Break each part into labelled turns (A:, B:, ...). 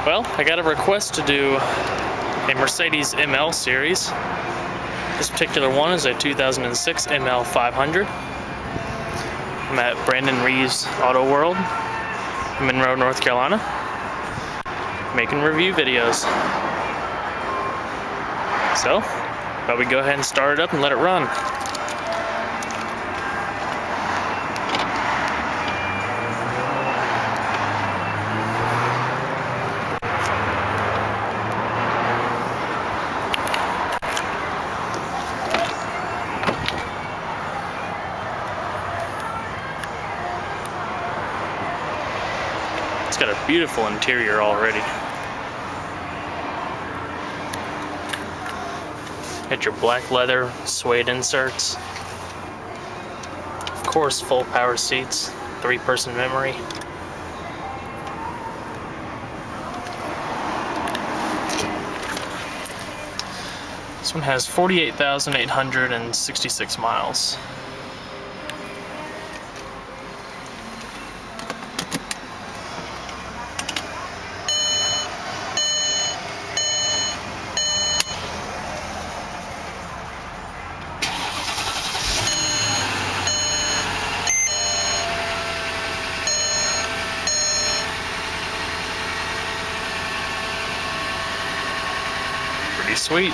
A: Well, I got a request to do a Mercedes ML series. This particular one is a 2006 ML 500. I'm at Brandon Reeves Auto World, Monroe, North Carolina, making review videos. So, thought we'd go ahead and start it up and let it run. It's got a beautiful interior already. Got your black leather suede inserts. Of course, full power seats, 3-person memory. This one has 48,866 miles. Pretty sweet.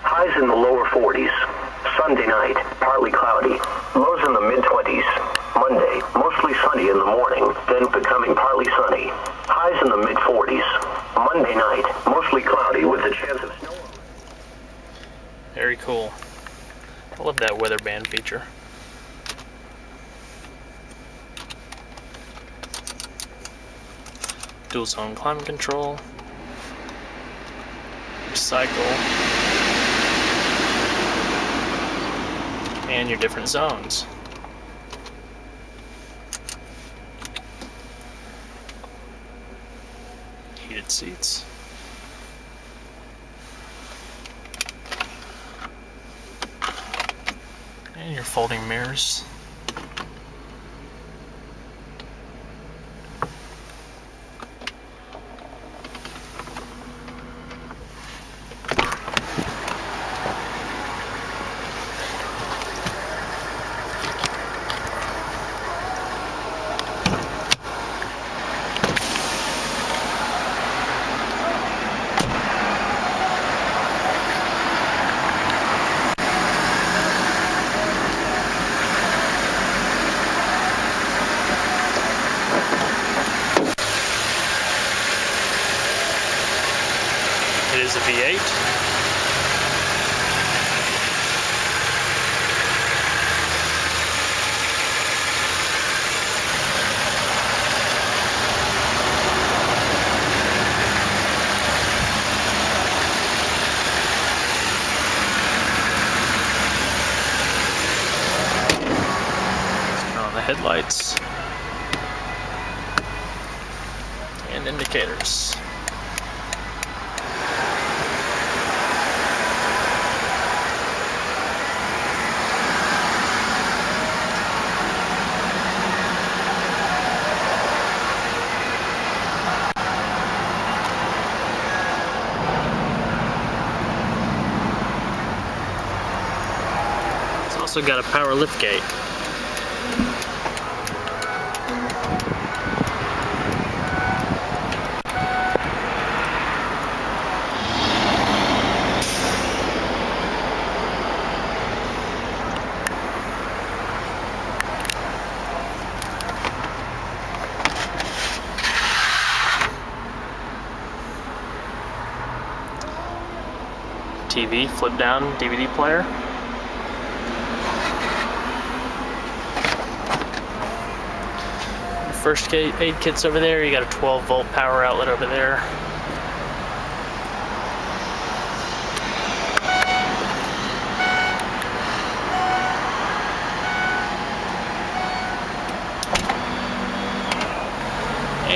B: Highs in the lower 40s. Sunday night, partly cloudy. Lows in the mid-20s. Monday, mostly sunny in the morning, then becoming partly sunny. Highs in the mid-40s. Monday night, mostly cloudy with a chance of snow.
A: Very cool. I love that weather band feature. Dual zone climate control. Recycle. And your different zones. Heated seats. And your folding mirrors. It is a V8. Turn on the headlights and indicators. Also got a power lift gate. TV, flip down DVD player. First aid kit's over there. You got a 12-volt power outlet over there.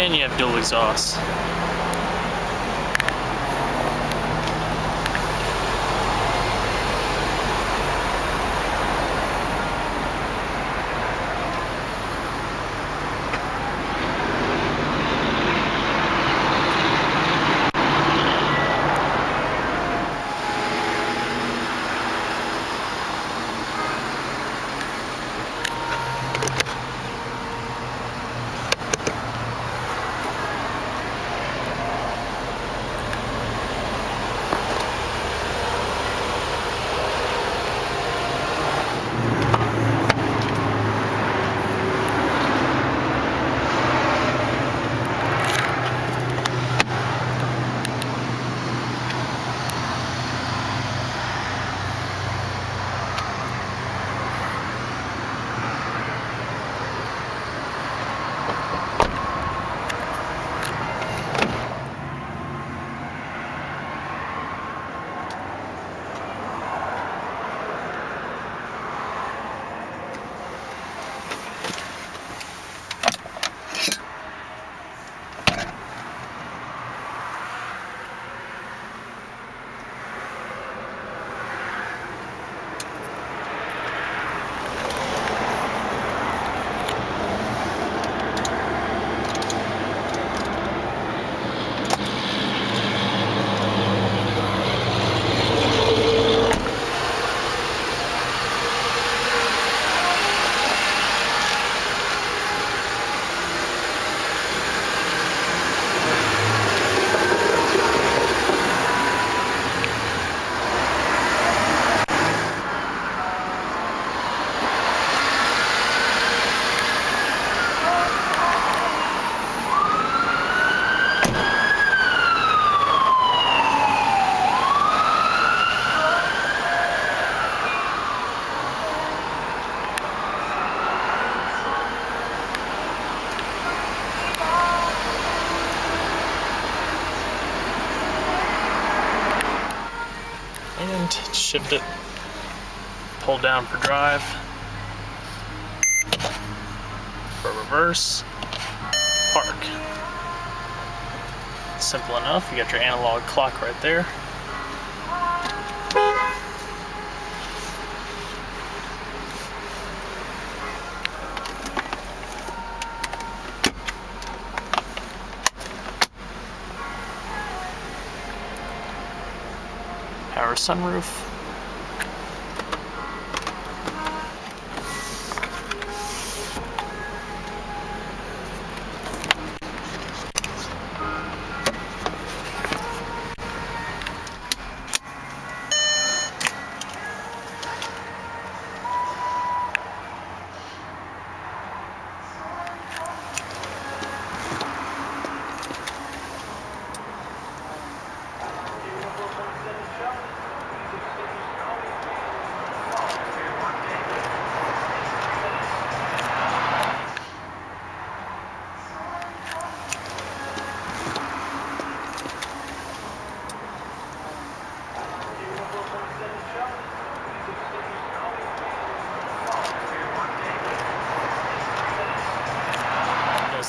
A: And you have dual exhausts. And shift it, hold down for drive, for reverse, park. Simple enough, you got your analog clock right there. Power sunroof.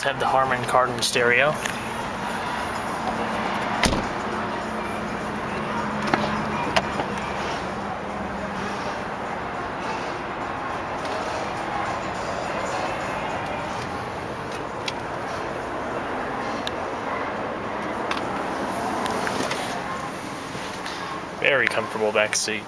A: Have the Harman Kardon stereo. Very comfortable back seat.